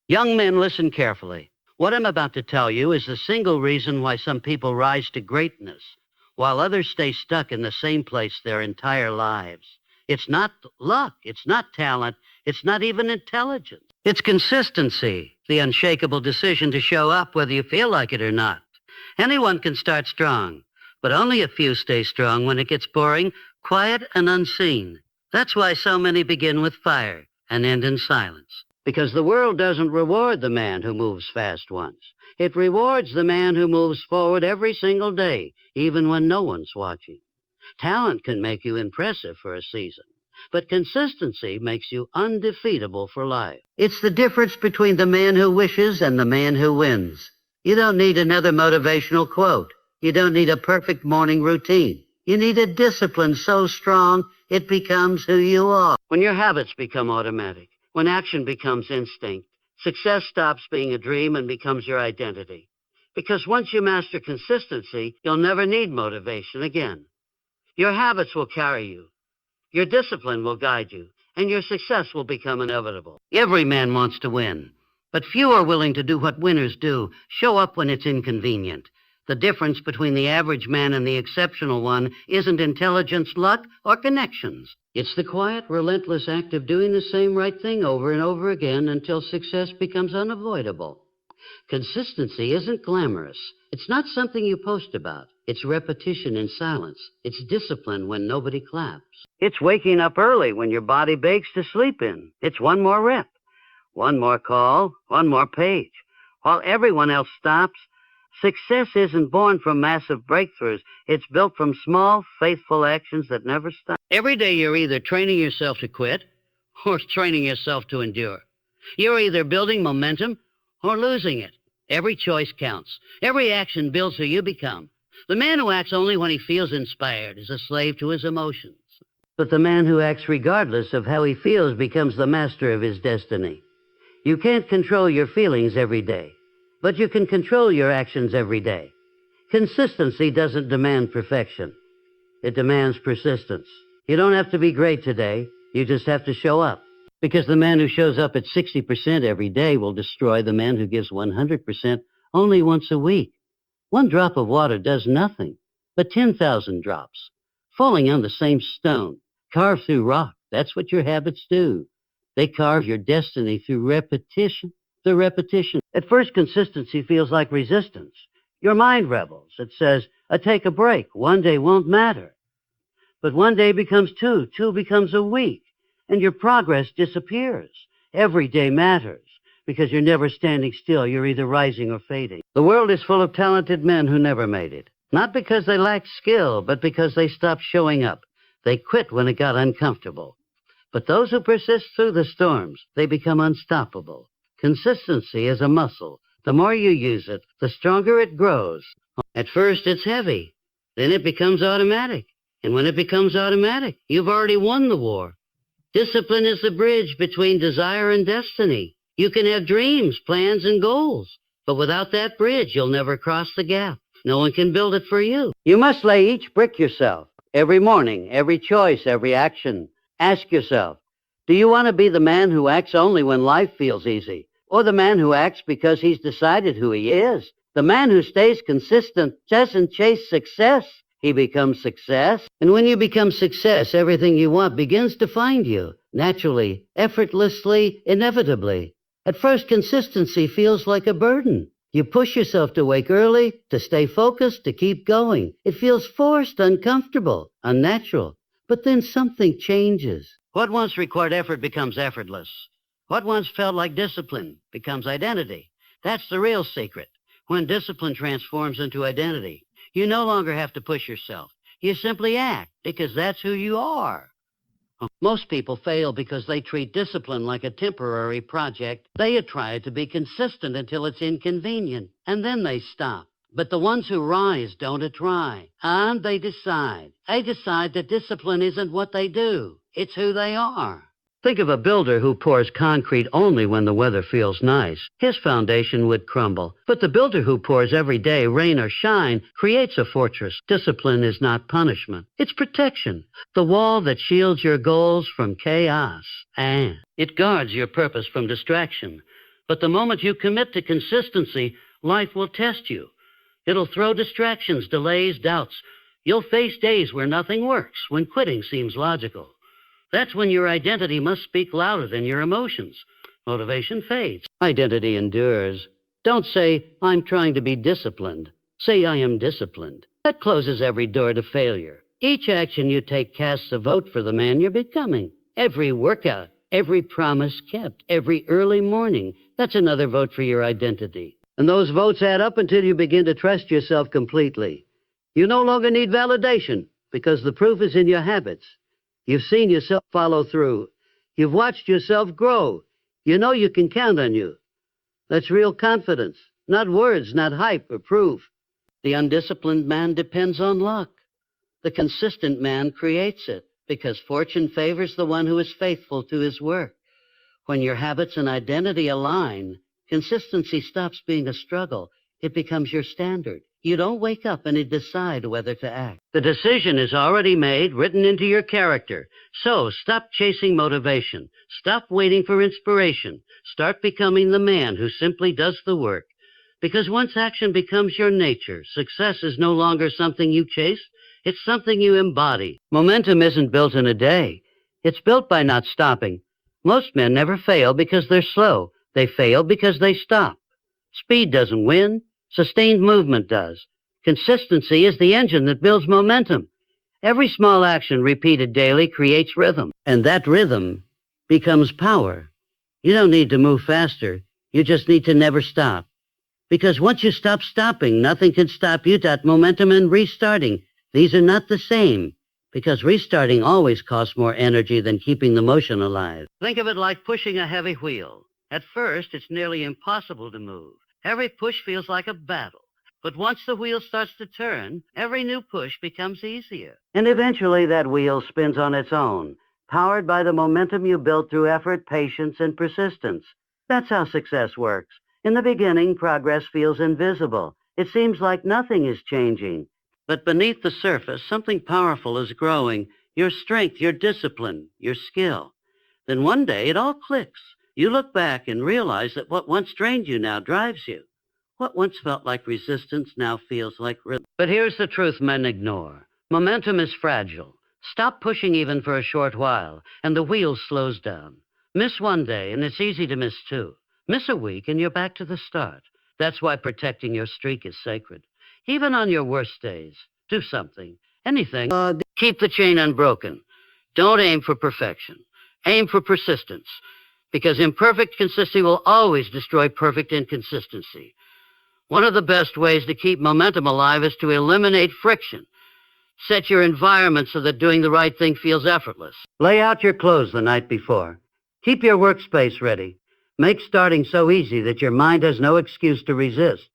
Young men, listen carefully. What I'm about to tell you is the single reason why some people rise to greatness, while others stay stuck in the same place their entire lives. It's not luck. It's not talent. It's not even intelligence. It's consistency, the unshakable decision to show up whether you feel like it or not. Anyone can start strong, but only a few stay strong when it gets boring, quiet, and unseen. That's why so many begin with fire and end in silence. Because the world doesn't reward the man who moves fast once. It rewards the man who moves forward every single day, even when no one's watching. Talent can make you impressive for a season, but consistency makes you undefeatable for life. It's the difference between the man who wishes and the man who wins. You don't need another motivational quote. You don't need a perfect morning routine. You need a discipline so strong it becomes who you are. When your habits become automatic, when action becomes instinct, success stops being a dream and becomes your identity. Because once you master consistency, you'll never need motivation again. Your habits will carry you. Your discipline will guide you, and your success will become inevitable. Every man wants to win, but few are willing to do what winners do, show up when it's inconvenient. The difference between the average man and the exceptional one isn't intelligence, luck, or connections. It's the quiet, relentless act of doing the same right thing over and over again until success becomes unavoidable. Consistency isn't glamorous. It's not something you post about. It's repetition in silence. It's discipline when nobody claps. It's waking up early when your body bakes to sleep in. It's one more rep, one more call, one more page. While everyone else stops, success isn't born from massive breakthroughs. It's built from small, faithful actions that never stop. Every day you're either training yourself to quit or training yourself to endure. You're either building momentum or losing it. Every choice counts. Every action builds who you become. The man who acts only when he feels inspired is a slave to his emotions. But the man who acts regardless of how he feels becomes the master of his destiny. You can't control your feelings every day, but you can control your actions every day. Consistency doesn't demand perfection. It demands persistence. You don't have to be great today. You just have to show up. Because the man who shows up at 60% every day will destroy the man who gives 100% only once a week. One drop of water does nothing, but 10,000 drops, falling on the same stone, carved through rock. That's what your habits do. They carve your destiny through repetition. The repetition. At first, consistency feels like resistance. Your mind rebels. It says, I take a break. One day won't matter. But one day becomes two. Two becomes a week. And your progress disappears. Every day matters because you're never standing still. You're either rising or fading. The world is full of talented men who never made it. Not because they lacked skill, but because they stopped showing up. They quit when it got uncomfortable. But those who persist through the storms, they become unstoppable. Consistency is a muscle. The more you use it, the stronger it grows. At first, it's heavy. Then it becomes automatic. And when it becomes automatic, you've already won the war. Discipline is the bridge between desire and destiny. You can have dreams, plans, and goals, but without that bridge, you'll never cross the gap. No one can build it for you. You must lay each brick yourself. Every morning, every choice, every action. Ask yourself, do you want to be the man who acts only when life feels easy, or the man who acts because he's decided who he is? The man who stays consistent doesn't chase success. He becomes success. And when you become success, everything you want begins to find you, naturally, effortlessly, inevitably. At first, consistency feels like a burden. You push yourself to wake early, to stay focused, to keep going. It feels forced, uncomfortable, unnatural. But then something changes. What once required effort becomes effortless. What once felt like discipline becomes identity. That's the real secret. When discipline transforms into identity, you no longer have to push yourself. You simply act because that's who you are. Most people fail because they treat discipline like a temporary project. They try to be consistent until it's inconvenient, and then they stop. But the ones who rise don't try, and they decide. They decide that discipline isn't what they do. It's who they are. Think of a builder who pours concrete only when the weather feels nice. His foundation would crumble. But the builder who pours every day, rain or shine, creates a fortress. Discipline is not punishment. It's protection. The wall that shields your goals from chaos. And it guards your purpose from distraction. But the moment you commit to consistency, life will test you. It'll throw distractions, delays, doubts. You'll face days where nothing works, when quitting seems logical. That's when your identity must speak louder than your emotions. Motivation fades. Identity endures. Don't say, I'm trying to be disciplined. Say, I am disciplined. That closes every door to failure. Each action you take casts a vote for the man you're becoming. Every workout, every promise kept, every early morning, that's another vote for your identity. And those votes add up until you begin to trust yourself completely. You no longer need validation because the proof is in your habits. You've seen yourself follow through. You've watched yourself grow. You know you can count on you. That's real confidence, not words, not hype or proof. The undisciplined man depends on luck. The consistent man creates it because fortune favors the one who is faithful to his work. When your habits and identity align, consistency stops being a struggle. It becomes your standard. You don't wake up and decide whether to act. The decision is already made, written into your character. So stop chasing motivation. Stop waiting for inspiration. Start becoming the man who simply does the work. Because once action becomes your nature, success is no longer something you chase. It's something you embody. Momentum isn't built in a day. It's built by not stopping. Most men never fail because they're slow. They fail because they stop. Speed doesn't win. Sustained movement does. Consistency is the engine that builds momentum. Every small action repeated daily creates rhythm. And that rhythm becomes power. You don't need to move faster. You just need to never stop. Because once you stop stopping, nothing can stop you. That momentum and restarting, these are not the same. Because restarting always costs more energy than keeping the motion alive. Think of it like pushing a heavy wheel. At first, it's nearly impossible to move. Every push feels like a battle. But once the wheel starts to turn, every new push becomes easier. And eventually that wheel spins on its own, powered by the momentum you built through effort, patience, and persistence. That's how success works. In the beginning, progress feels invisible. It seems like nothing is changing. But beneath the surface, something powerful is growing. Your strength, your discipline, your skill. Then one day it all clicks. You look back and realize that what once drained you now drives you. What once felt like resistance now feels like rhythm. But here's the truth men ignore. Momentum is fragile. Stop pushing even for a short while, and the wheel slows down. Miss one day, and it's easy to miss two. Miss a week, and you're back to the start. That's why protecting your streak is sacred. Even on your worst days, do something, anything. Keep the chain unbroken. Don't aim for perfection. Aim for persistence. Because imperfect consistency will always destroy perfect inconsistency. One of the best ways to keep momentum alive is to eliminate friction. Set your environment so that doing the right thing feels effortless. Lay out your clothes the night before. Keep your workspace ready. Make starting so easy that your mind has no excuse to resist.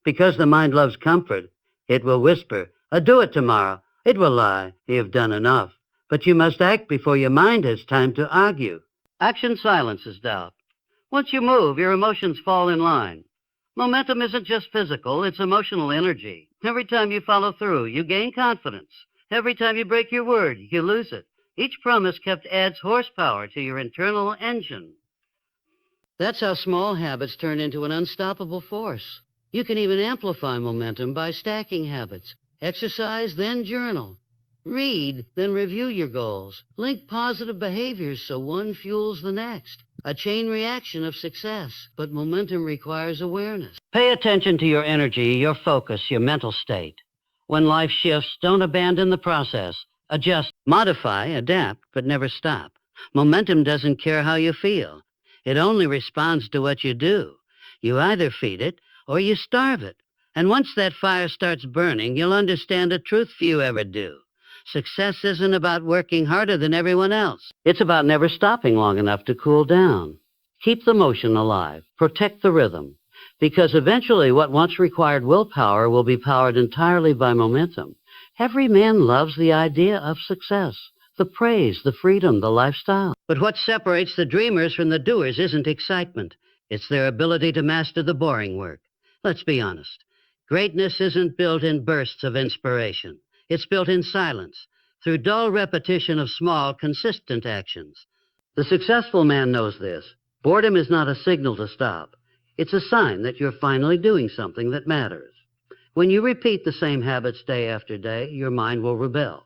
Because the mind loves comfort, it will whisper, do it tomorrow. It will lie, you've done enough. But you must act before your mind has time to argue. Action silences doubt. Once you move, your emotions fall in line. Momentum isn't just physical, it's emotional energy. Every time you follow through, you gain confidence. Every time you break your word, you lose it. Each promise kept adds horsepower to your internal engine. That's how small habits turn into an unstoppable force. You can even amplify momentum by stacking habits. Exercise, then journal. Read, then review your goals. Link positive behaviors so one fuels the next. A chain reaction of success, but momentum requires awareness. Pay attention to your energy, your focus, your mental state. When life shifts, don't abandon the process. Adjust, modify, adapt, but never stop. Momentum doesn't care how you feel. It only responds to what you do. You either feed it or you starve it. And once that fire starts burning, you'll understand a truth few ever do. Success isn't about working harder than everyone else. It's about never stopping long enough to cool down. Keep the motion alive. Protect the rhythm. Because eventually what once required willpower will be powered entirely by momentum. Every man loves the idea of success. The praise, the freedom, the lifestyle. But what separates the dreamers from the doers isn't excitement. It's their ability to master the boring work. Let's be honest. Greatness isn't built in bursts of inspiration. It's built in silence, through dull repetition of small, consistent actions. The successful man knows this. Boredom is not a signal to stop. It's a sign that you're finally doing something that matters. When you repeat the same habits day after day, your mind will rebel.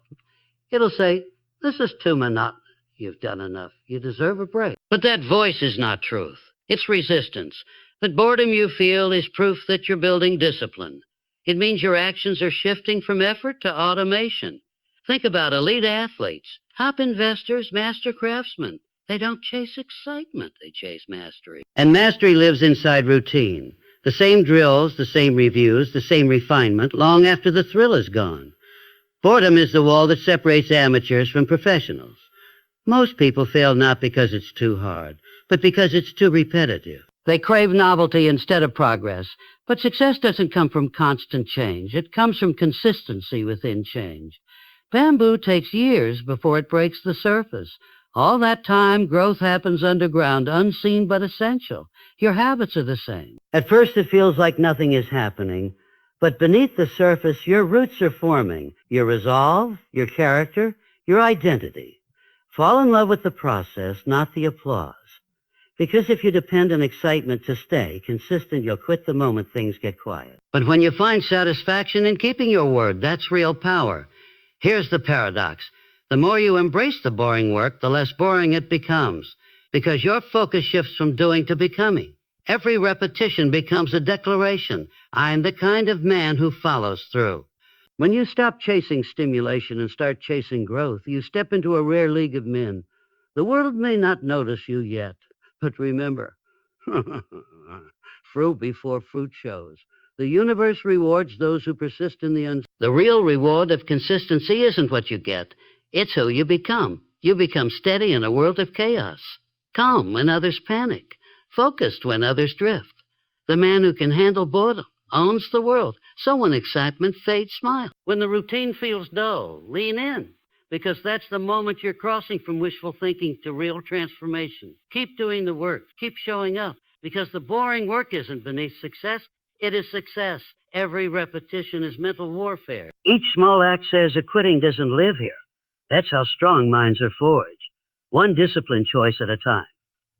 It'll say, this is too monotonous. You've done enough. You deserve a break. But that voice is not truth. It's resistance. That boredom you feel is proof that you're building discipline. It means your actions are shifting from effort to automation. Think about elite athletes, top investors, master craftsmen. They don't chase excitement, they chase mastery. And mastery lives inside routine. The same drills, the same reviews, the same refinement, long after the thrill is gone. Boredom is the wall that separates amateurs from professionals. Most people fail not because it's too hard, but because it's too repetitive. They crave novelty instead of progress, but success doesn't come from constant change. It comes from consistency within change. Bamboo takes years before it breaks the surface. All that time, growth happens underground, unseen but essential. Your habits are the same. At first, it feels like nothing is happening, but beneath the surface, your roots are forming. Your resolve, your character, your identity. Fall in love with the process, not the applause. Because if you depend on excitement to stay consistent, you'll quit the moment things get quiet. But when you find satisfaction in keeping your word, that's real power. Here's the paradox. The more you embrace the boring work, the less boring it becomes, because your focus shifts from doing to becoming. Every repetition becomes a declaration. I'm the kind of man who follows through. When you stop chasing stimulation and start chasing growth, you step into a rare league of men. The world may not notice you yet, but remember, fruit before fruit shows. The universe rewards those who persist in the unseen. The real reward of consistency isn't what you get. It's who you become. You become steady in a world of chaos, calm when others panic, focused when others drift. The man who can handle boredom owns the world. So when excitement fades, smile. When the routine feels dull, lean in, because that's the moment you're crossing from wishful thinking to real transformation. Keep doing the work. Keep showing up, because the boring work isn't beneath success. It is success. Every repetition is mental warfare. Each small act says a quitting doesn't live here. That's how strong minds are forged, one discipline choice at a time.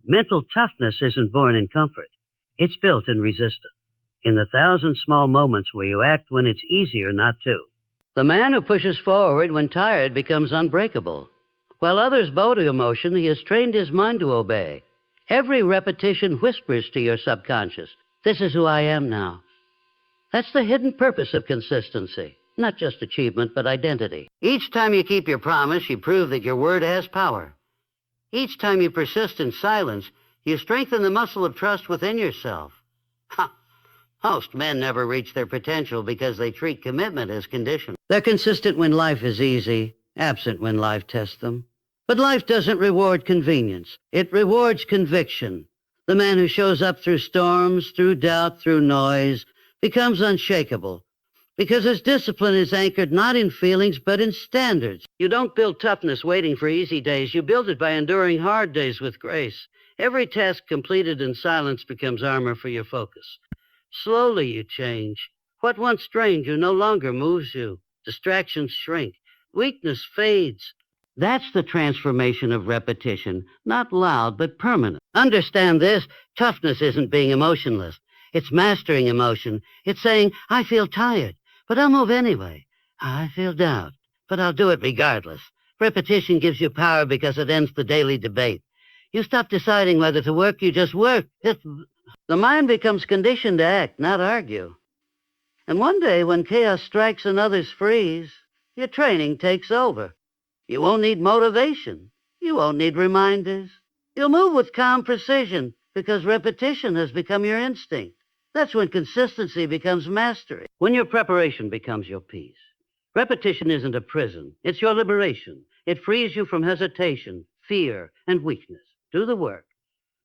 Mental toughness isn't born in comfort. It's built in resistance, in the thousand small moments where you act when it's easier not to. The man who pushes forward when tired becomes unbreakable. While others bow to emotion, he has trained his mind to obey. Every repetition whispers to your subconscious, this is who I am now. That's the hidden purpose of consistency. Not just achievement, but identity. Each time you keep your promise, you prove that your word has power. Each time you persist in silence, you strengthen the muscle of trust within yourself. Ha! Most men never reach their potential because they treat commitment as conditional. They're consistent when life is easy, absent when life tests them. But life doesn't reward convenience. It rewards conviction. The man who shows up through storms, through doubt, through noise, becomes unshakable. Because his discipline is anchored not in feelings, but in standards. You don't build toughness waiting for easy days. You build it by enduring hard days with grace. Every task completed in silence becomes armor for your focus. Slowly you change. What once drained you no longer moves you. Distractions shrink. Weakness fades. That's the transformation of repetition. Not loud, but permanent. Understand this. Toughness isn't being emotionless. It's mastering emotion. It's saying, I feel tired, but I'll move anyway. I feel doubt, but I'll do it regardless. Repetition gives you power because it ends the daily debate. You stop deciding whether to work, you just work. The mind becomes conditioned to act, not argue. And one day when chaos strikes and others freeze, your training takes over. You won't need motivation. You won't need reminders. You'll move with calm precision because repetition has become your instinct. That's when consistency becomes mastery. When your preparation becomes your peace. Repetition isn't a prison. It's your liberation. It frees you from hesitation, fear, and weakness. Do the work.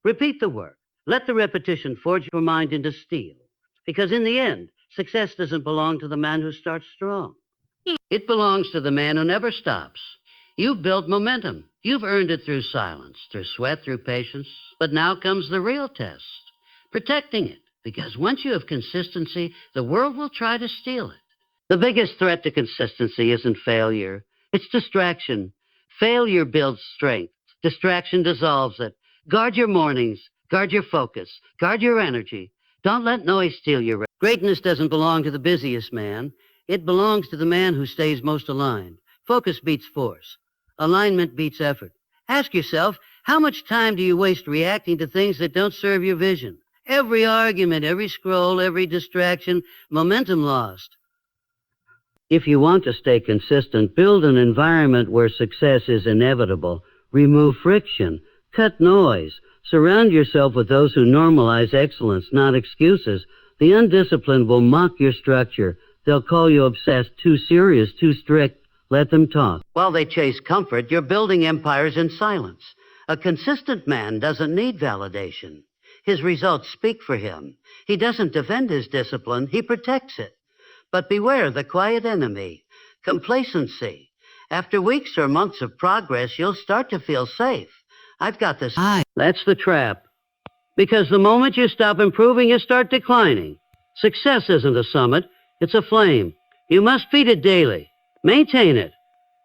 Repeat the work. Let the repetition forge your mind into steel. Because in the end, success doesn't belong to the man who starts strong. It belongs to the man who never stops. You've built momentum. You've earned it through silence, through sweat, through patience. But now comes the real test. Protecting it. Because once you have consistency, the world will try to steal it. The biggest threat to consistency isn't failure. It's distraction. Failure builds strength. Distraction dissolves it. Guard your mornings. Guard your focus. Guard your energy. Don't let noise steal your rest. Greatness doesn't belong to the busiest man. It belongs to the man who stays most aligned. Focus beats force. Alignment beats effort. Ask yourself, how much time do you waste reacting to things that don't serve your vision? Every argument, every scroll, every distraction, momentum lost. If you want to stay consistent, build an environment where success is inevitable. Remove friction. Cut noise. Surround yourself with those who normalize excellence, not excuses. The undisciplined will mock your structure. They'll call you obsessed, too serious, too strict. Let them talk. While they chase comfort, you're building empires in silence. A consistent man doesn't need validation. His results speak for him. He doesn't defend his discipline, he protects it. But beware the quiet enemy, complacency. After weeks or months of progress, you'll start to feel safe. I've got this. That's the trap. Because the moment you stop improving, you start declining. Success isn't a summit, it's a flame. You must feed it daily. Maintain it.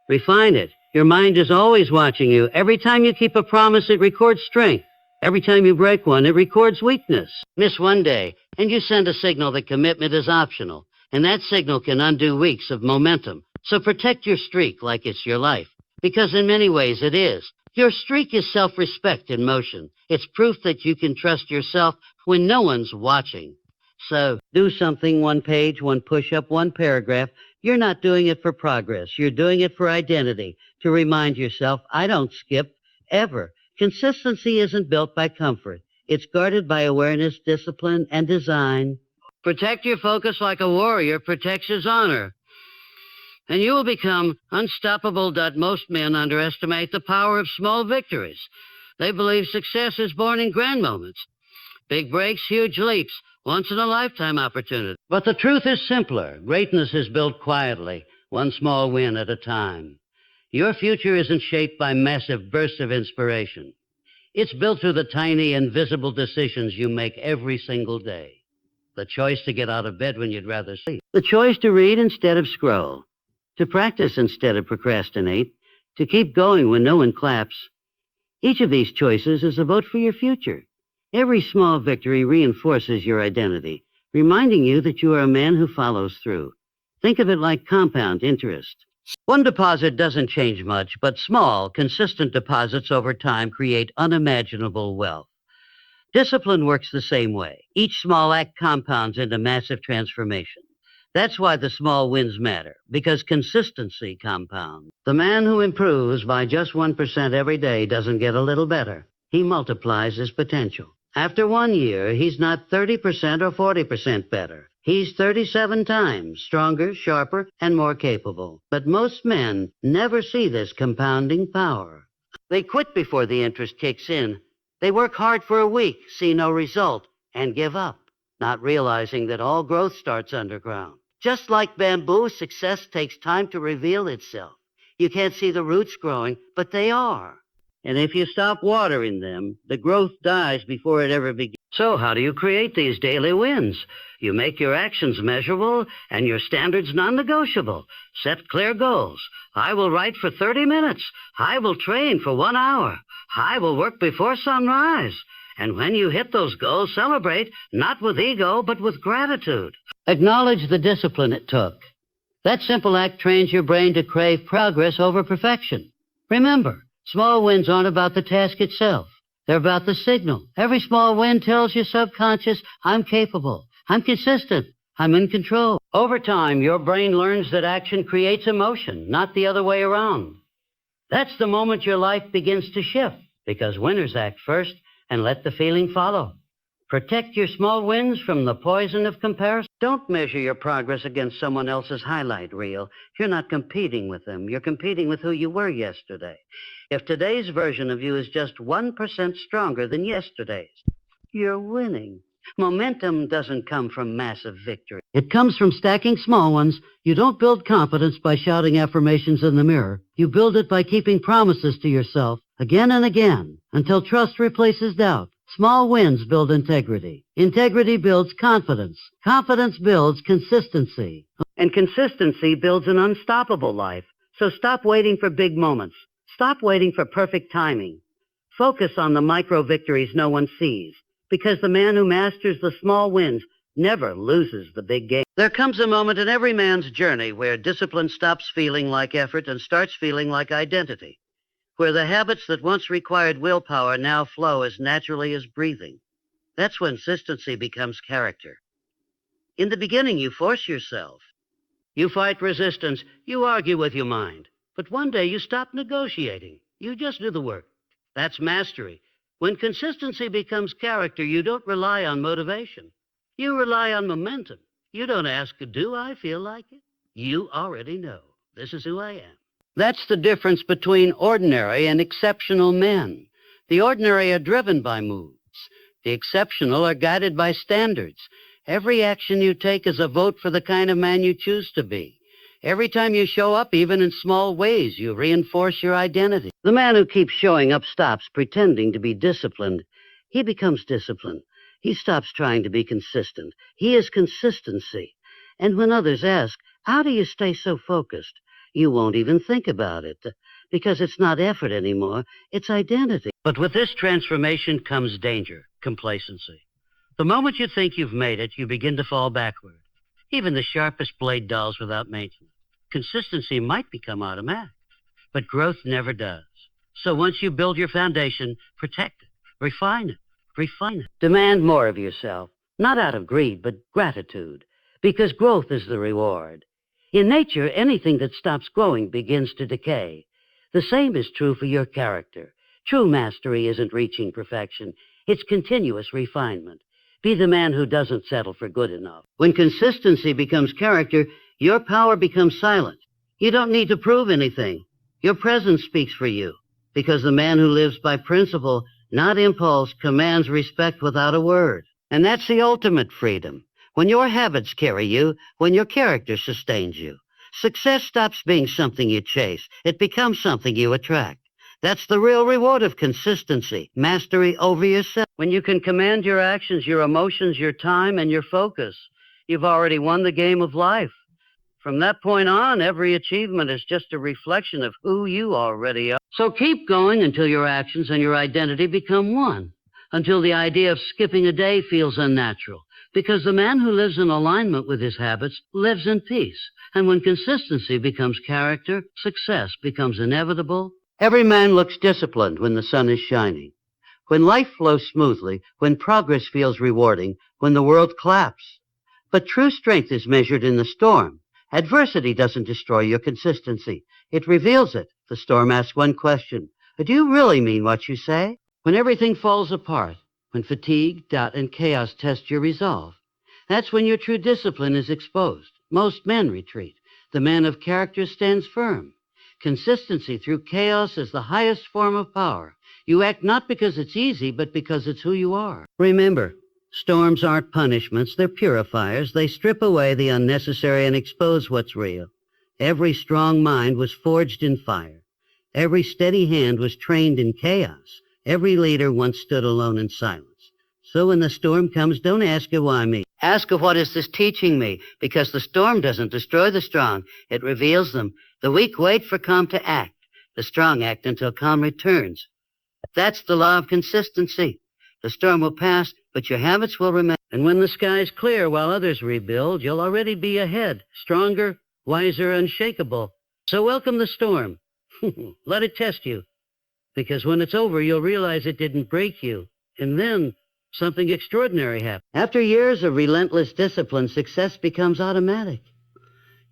Refine it. Your mind is always watching you. Every time you keep a promise, it records strength. Every time you break one, it records weakness. Miss one day, and you send a signal that commitment is optional. And that signal can undo weeks of momentum. So protect your streak like it's your life. Because in many ways it is. Your streak is self-respect in motion. It's proof that you can trust yourself when no one's watching. So do something, one page, one push-up, one paragraph. You're not doing it for progress. You're doing it for identity. To remind yourself, I don't skip, ever. Consistency isn't built by comfort. It's guarded by awareness, discipline, and design. Protect your focus like a warrior protects his honor. And you will become unstoppable. Most men underestimate the power of small victories. They believe success is born in grand moments. Big breaks, huge leaps, once-in-a-lifetime opportunity. But the truth is simpler. Greatness is built quietly, one small win at a time. Your future isn't shaped by massive bursts of inspiration. It's built through the tiny, invisible decisions you make every single day. The choice to get out of bed when you'd rather sleep. The choice to read instead of scroll. To practice instead of procrastinate. To keep going when no one claps. Each of these choices is a vote for your future. Every small victory reinforces your identity, reminding you that you are a man who follows through. Think of it like compound interest. One deposit doesn't change much, but small, consistent deposits over time create unimaginable wealth. Discipline works the same way. Each small act compounds into massive transformation. That's why the small wins matter, because consistency compounds. The man who improves by just 1% every day doesn't get a little better. He multiplies his potential. After 1 year, he's not 30% or 40% better. He's 37 times stronger, sharper, and more capable. But most men never see this compounding power. They quit before the interest kicks in. They work hard for a week, see no result, and give up, not realizing that all growth starts underground. Just like bamboo, success takes time to reveal itself. You can't see the roots growing, but they are. And if you stop watering them, the growth dies before it ever begins. So how do you create these daily wins? You make your actions measurable and your standards non-negotiable. Set clear goals. I will write for 30 minutes. I will train for 1 hour. I will work before sunrise. And when you hit those goals, celebrate, not with ego, but with gratitude. Acknowledge the discipline it took. That simple act trains your brain to crave progress over perfection. Remember, small wins aren't about the task itself. They're about the signal. Every small win tells your subconscious, I'm capable, I'm consistent, I'm in control. Over time, your brain learns that action creates emotion, not the other way around. That's the moment your life begins to shift, because winners act first and let the feeling follow. Protect your small wins from the poison of comparison. Don't measure your progress against someone else's highlight reel. You're not competing with them. You're competing with who you were yesterday. If today's version of you is just 1% stronger than yesterday's, you're winning. Momentum doesn't come from massive victory. It comes from stacking small ones. You don't build confidence by shouting affirmations in the mirror. You build it by keeping promises to yourself again and again until trust replaces doubt. Small wins build integrity. Integrity builds confidence. Confidence builds consistency. And consistency builds an unstoppable life. So stop waiting for big moments. Stop waiting for perfect timing. Focus on the micro victories no one sees. because the man who masters the small wins never loses the big game. There comes a moment in every man's journey where discipline stops feeling like effort and starts feeling like identity, where the habits that once required willpower now flow as naturally as breathing. That's when consistency becomes character. In the beginning, you force yourself. You fight resistance. You argue with your mind. But one day you stop negotiating. You just do the work. That's mastery. When consistency becomes character, you don't rely on motivation. You rely on momentum. You don't ask, do I feel like it? You already know. This is who I am. That's the difference between ordinary and exceptional men. The ordinary are driven by moods. The exceptional are guided by standards. Every action you take is a vote for the kind of man you choose to be. Every time you show up, even in small ways, you reinforce your identity. The man who keeps showing up stops pretending to be disciplined. He becomes disciplined. He stops trying to be consistent. He is consistency. And when others ask, how do you stay so focused? You won't even think about it, because it's not effort anymore, it's identity. But with this transformation comes danger, complacency. The moment you think you've made it, you begin to fall backward. Even the sharpest blade dulls without maintenance. Consistency might become automatic, but growth never does. So once you build your foundation, protect it, refine it, refine it. Demand more of yourself, not out of greed, but gratitude, because growth is the reward. In nature, anything that stops growing begins to decay. The same is true for your character. True mastery isn't reaching perfection. It's continuous refinement. Be the man who doesn't settle for good enough. When consistency becomes character, your power becomes silent. You don't need to prove anything. Your presence speaks for you, because the man who lives by principle, not impulse, commands respect without a word. And that's the ultimate freedom. When your habits carry you, when your character sustains you. Success stops being something you chase. It becomes something you attract. That's the real reward of consistency, mastery over yourself. When you can command your actions, your emotions, your time, and your focus, you've already won the game of life. From that point on, every achievement is just a reflection of who you already are. So keep going until your actions and your identity become one, until the idea of skipping a day feels unnatural, because the man who lives in alignment with his habits lives in peace. And when consistency becomes character, success becomes inevitable. Every man looks disciplined when the sun is shining, when life flows smoothly, when progress feels rewarding, when the world claps. But true strength is measured in the storm. Adversity doesn't destroy your consistency. It reveals it. The storm asks one question. Do you really mean what you say? When everything falls apart, when fatigue, doubt, and chaos test your resolve, that's when your true discipline is exposed. Most men retreat. The man of character stands firm. Consistency through chaos is the highest form of power. You act not because it's easy, but because it's who you are. Remember, storms aren't punishments, they're purifiers. They strip away the unnecessary and expose what's real. Every strong mind was forged in fire. Every steady hand was trained in chaos. Every leader once stood alone in silence. So when the storm comes, don't ask her why me. Ask her, what is this teaching me? Because the storm doesn't destroy the strong. It reveals them. The weak wait for calm to act. The strong act until calm returns. That's the law of consistency. The storm will pass, but your habits will remain. And when the sky's clear while others rebuild, you'll already be ahead, stronger, wiser, unshakable. So welcome the storm. Let it test you. Because when it's over, you'll realize it didn't break you. And then something extraordinary happens. After years of relentless discipline, success becomes automatic.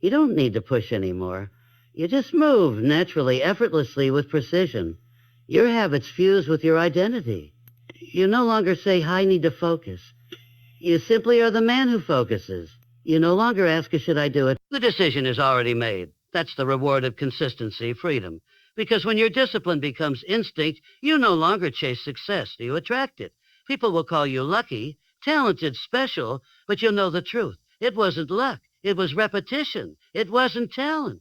You don't need to push anymore. You just move naturally, effortlessly, with precision. Your habits fuse with your identity. You no longer say, I need to focus. You simply are the man who focuses. You no longer ask, should I do it? The decision is already made. That's the reward of consistency, freedom. Because when your discipline becomes instinct, you no longer chase success. You attract it. People will call you lucky, talented, special, but you'll know the truth. It wasn't luck. It was repetition. It wasn't talent.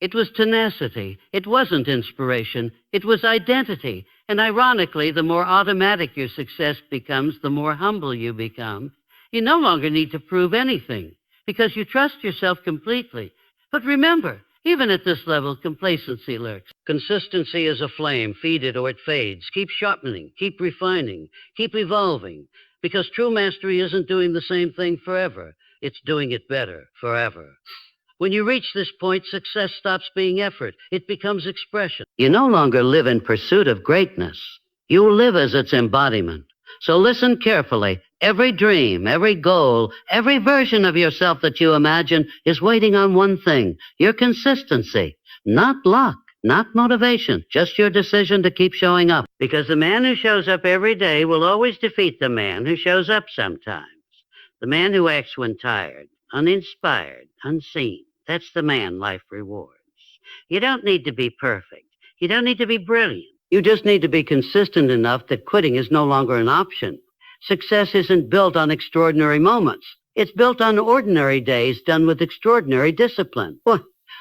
It was tenacity. It wasn't inspiration. It was identity. And ironically, the more automatic your success becomes, the more humble you become. You no longer need to prove anything because you trust yourself completely. But remember, even at this level, complacency lurks. Consistency is a flame. Feed it or it fades. Keep sharpening. Keep refining. Keep evolving. Because true mastery isn't doing the same thing forever. It's doing it better forever. When you reach this point, success stops being effort. It becomes expression. You no longer live in pursuit of greatness. You live as its embodiment. So listen carefully. Every dream, every goal, every version of yourself that you imagine is waiting on one thing, your consistency. Not luck, not motivation, just your decision to keep showing up. Because the man who shows up every day will always defeat the man who shows up sometimes. The man who acts when tired, uninspired, unseen. That's the man life rewards. You don't need to be perfect. You don't need to be brilliant. You just need to be consistent enough that quitting is no longer an option. Success isn't built on extraordinary moments. It's built on ordinary days done with extraordinary discipline.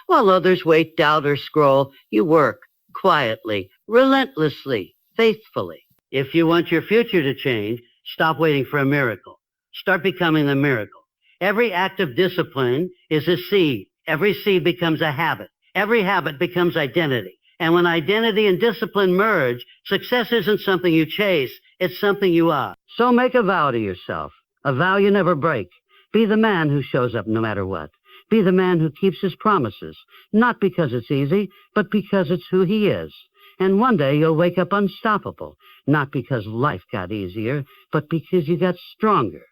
While others wait, doubt, or scroll, you work quietly, relentlessly, faithfully. If you want your future to change, stop waiting for a miracle. Start becoming the miracle. Every act of discipline is a seed. Every seed becomes a habit. Every habit becomes identity. And when identity and discipline merge, success isn't something you chase, it's something you are. So make a vow to yourself, a vow you never break. Be the man who shows up no matter what. Be the man who keeps his promises, not because it's easy, but because it's who he is. And one day you'll wake up unstoppable, not because life got easier, but because you got stronger.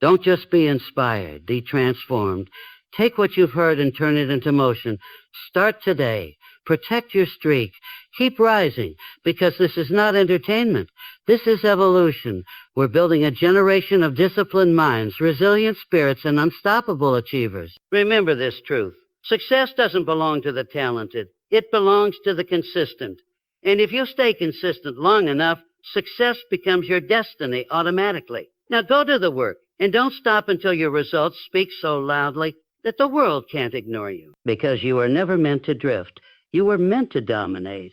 Don't just be inspired, be transformed. Take what you've heard and turn it into motion. Start today. Protect your streak. Keep rising, because this is not entertainment. This is evolution. We're building a generation of disciplined minds, resilient spirits, and unstoppable achievers. Remember this truth. Success doesn't belong to the talented. It belongs to the consistent. And if you stay consistent long enough, success becomes your destiny automatically. Now go to the work, and don't stop until your results speak so loudly that the world can't ignore you. Because you were never meant to drift. You were meant to dominate.